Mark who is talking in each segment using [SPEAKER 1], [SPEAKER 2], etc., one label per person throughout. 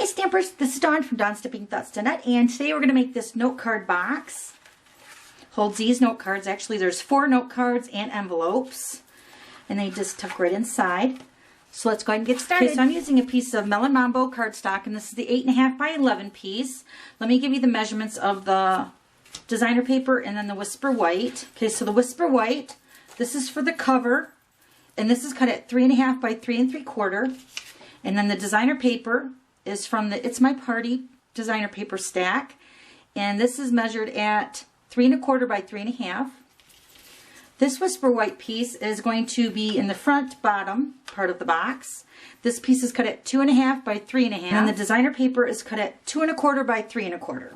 [SPEAKER 1] Stampers, this is Dawn from DawnStampingThoughts.net, and today we're going to make this note card box. Holds these note cards. Actually, there's 4 note cards and envelopes, and they just tuck right inside. So let's go ahead and get started. Okay, so I'm using a piece of Melon Mambo cardstock, and this is the 8.5 by 11 piece. Let me give you the measurements of the designer paper and then the Whisper White. Okay, so the Whisper White, this is for the cover, and this is cut at 3.5 by 3 3/4. And then the designer paper is from the It's My Party designer paper stack, and this is measured at 3 1/4 by 3 1/2. This Whisper White piece is going to be in the front bottom part of the box. This piece is cut at 2.5 by 3 1/2, and the designer paper is cut at 2 1/4 by 3 1/4.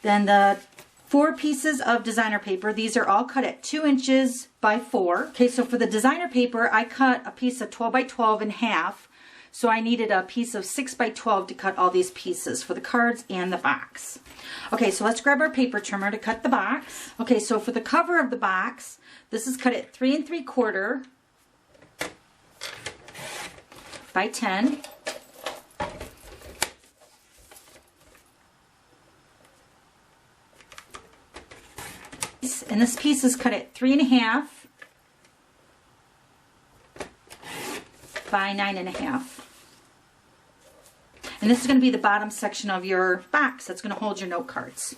[SPEAKER 1] Then the 4 pieces of designer paper, these are all cut at 2 inches by 4. Okay, so for the designer paper, I cut a piece of 12 by 12 in half. So I needed a piece of 6 by 12 to cut all these pieces for the cards and the box. Okay, so let's grab our paper trimmer to cut the box. Okay, so for the cover of the box, this is cut at 3 3/4 by 10. And this piece is cut at 3 1/2 by 9 1/2. And this is going to be the bottom section of your box that's going to hold your note cards.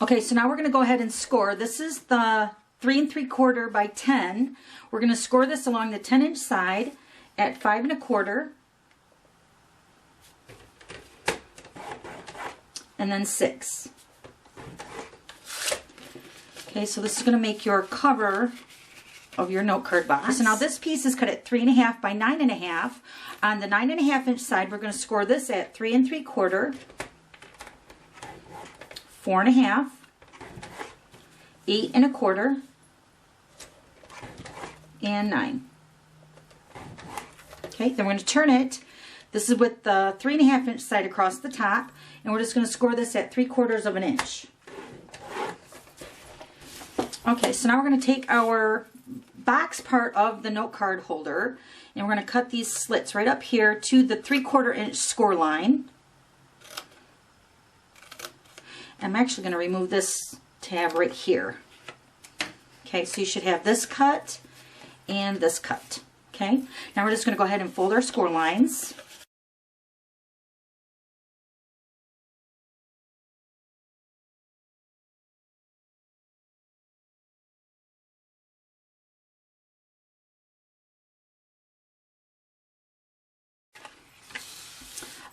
[SPEAKER 1] Okay, so now we're going to go ahead and score. This is the 3 3/4 by 10. We're going to score this along the 10-inch side at 5 1/4, and then 6. Okay, so this is going to make your cover of your note card box. So now this piece is cut at 3 1/2 by 9 1/2. On the 9 1/2 inch side, we're going to score this at 3 3/4, 4 1/2, 8 1/4, and 9. Okay, then we're going to turn it. This is with the 3 1/2 inch side across the top, and we're just going to score this at 3/4 of an inch. Okay, so now we're going to take our box part of the note card holder, and we're going to cut these slits right up here to the 3/4 inch score line. I'm actually going to remove this tab right here. Okay, so you should have this cut and this cut. Okay, now we're just going to go ahead and fold our score lines.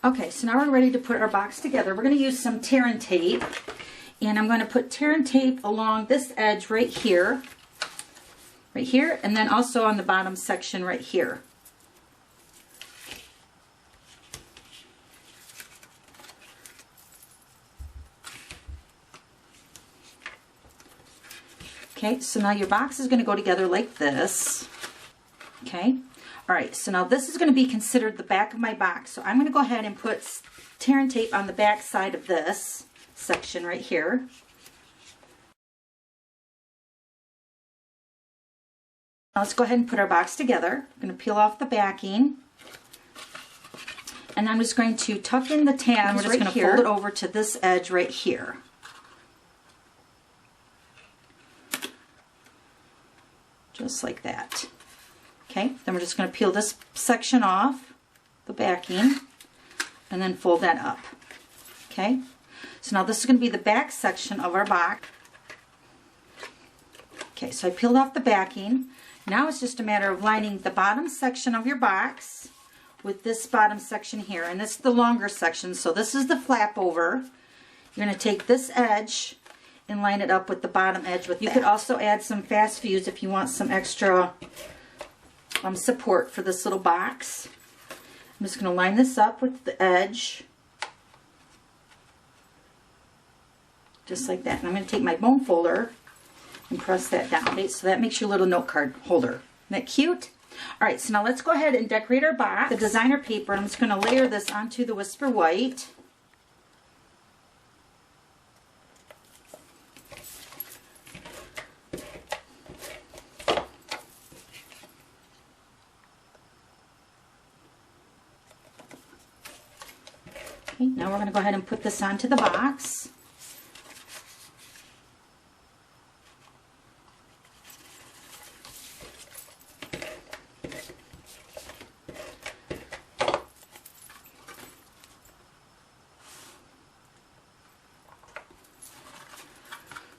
[SPEAKER 1] Okay, so now we're ready to put our box together. We're going to use some tear and tape, and I'm going to put tear and tape along this edge right here, and then also on the bottom section right here. Okay, so now your box is going to go together like this. Okay. Alright, so now this is going to be considered the back of my box. So I'm going to go ahead and put tear and tape on the back side of this section right here. Now let's go ahead and put our box together. I'm going to peel off the backing. And I'm just going to tuck in the tabs. We're just going to fold it over to this edge right here. Just like that. Okay, then we're just going to peel this section off, the backing, and then fold that up. Okay, so now this is going to be the back section of our box. Okay, so I peeled off the backing. Now it's just a matter of lining the bottom section of your box with this bottom section here. And this is the longer section, so this is the flap over. You're going to take this edge and line it up with the bottom edge with that. You could also add some fast fuse if you want some extra support for this little box. I'm just going to line this up with the edge, just like that. And I'm going to take my bone folder and press that down. Okay, so that makes your little note card holder. Isn't that cute? Alright, so now let's go ahead and decorate our box. The designer paper, I'm just going to layer this onto the Whisper White. Okay, now we're going to go ahead and put this onto the box.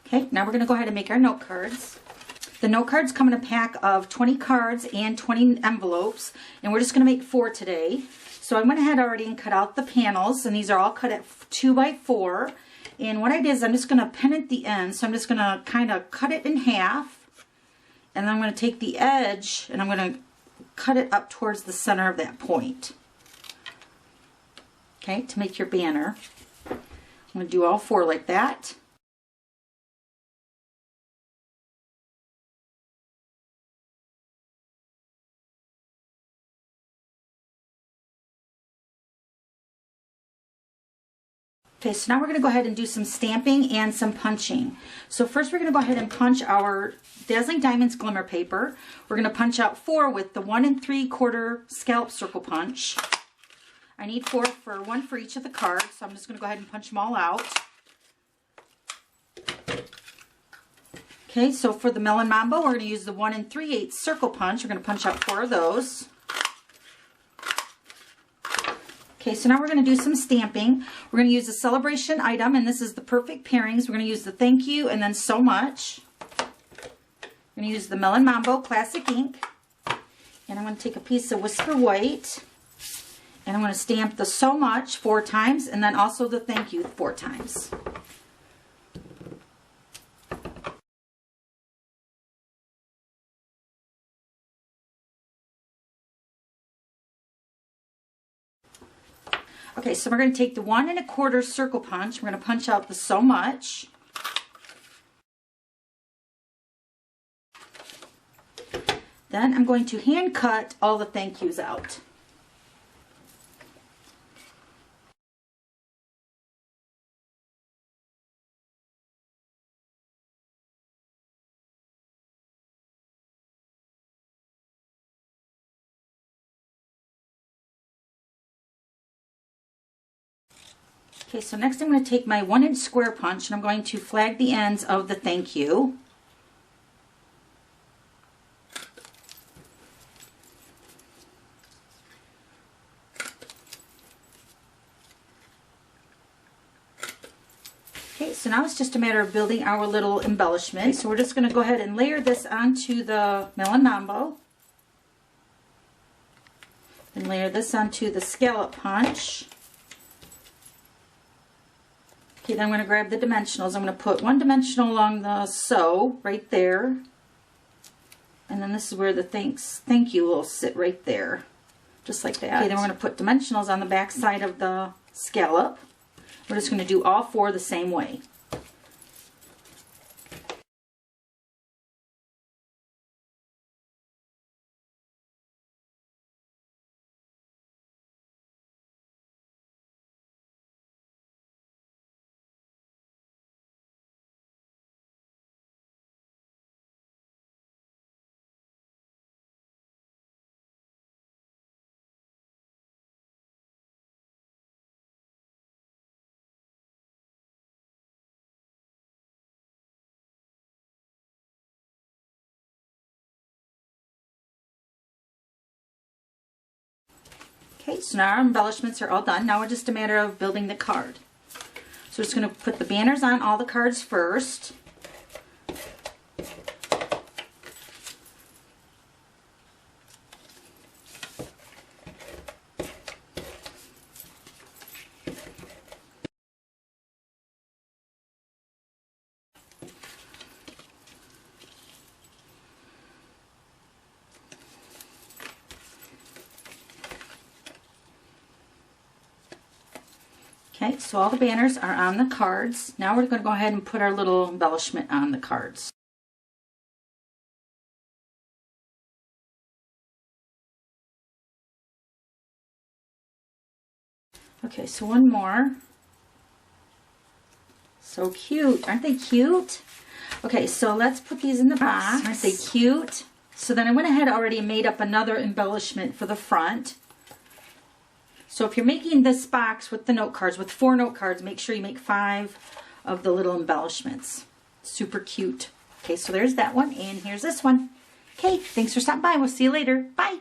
[SPEAKER 1] Okay, now we're going to go ahead and make our note cards. The note cards come in a pack of 20 cards and 20 envelopes, and we're just going to make 4 today. So I went ahead already and cut out the panels, and these are all cut at 2 by 4. And what I did is I'm just going to pin at the end, so I'm just going to kind of cut it in half, and then I'm going to take the edge and I'm going to cut it up towards the center of that point. Okay, to make your banner. I'm going to do all 4 like that. Okay, so now we're going to go ahead and do some stamping and some punching. So first we're going to go ahead and punch our Dazzling Diamonds glimmer paper. We're going to punch out 4 with the 1 3/4 scallop circle punch. I need 4 for 1 for each of the cards, so I'm just going to go ahead and punch them all out. Okay, so for the Melon Mambo, we're going to use the 1 3/8 circle punch. We're going to punch out 4 of those. Okay, so now we're going to do some stamping. We're going to use the Sale-a-Bration item, and this is the Perfect Pairings. We're going to use the thank you and then so much. I'm going to use the Melon Mambo Classic Ink. And I'm going to take a piece of Whisper White. And I'm going to stamp the so much 4 times, and then also the thank you 4 times. Okay, so we're going to take the 1 1/4 circle punch. We're going to punch out the so much. Then I'm going to hand cut all the thank yous out. Okay, so next I'm going to take my 1" square punch and I'm going to flag the ends of the thank you. Okay, so now it's just a matter of building our little embellishment. So we're just going to go ahead and layer this onto the Melon Mambo. And layer this onto the scallop punch. Okay, then I'm going to grab the dimensionals. I'm going to put 1 dimensional along the so right there. And then this is where the thank you will sit right there. Just like that. Okay, then we're going to put dimensionals on the back side of the scallop. We're just going to do all 4 the same way. Okay, so now our embellishments are all done. Now it's just a matter of building the card. So we're just going to put the banners on all the cards first. Okay, so all the banners are on the cards. Now we're going to go ahead and put our little embellishment on the cards. Okay, so one more. So cute. Aren't they cute? Okay, so let's put these in the box. Aren't they cute? So then I went ahead already and made up another embellishment for the front. So if you're making this box with the note cards, with 4 note cards, make sure you make 5 of the little embellishments. Super cute. Okay, so there's that one, and here's this one. Okay, thanks for stopping by. We'll see you later. Bye.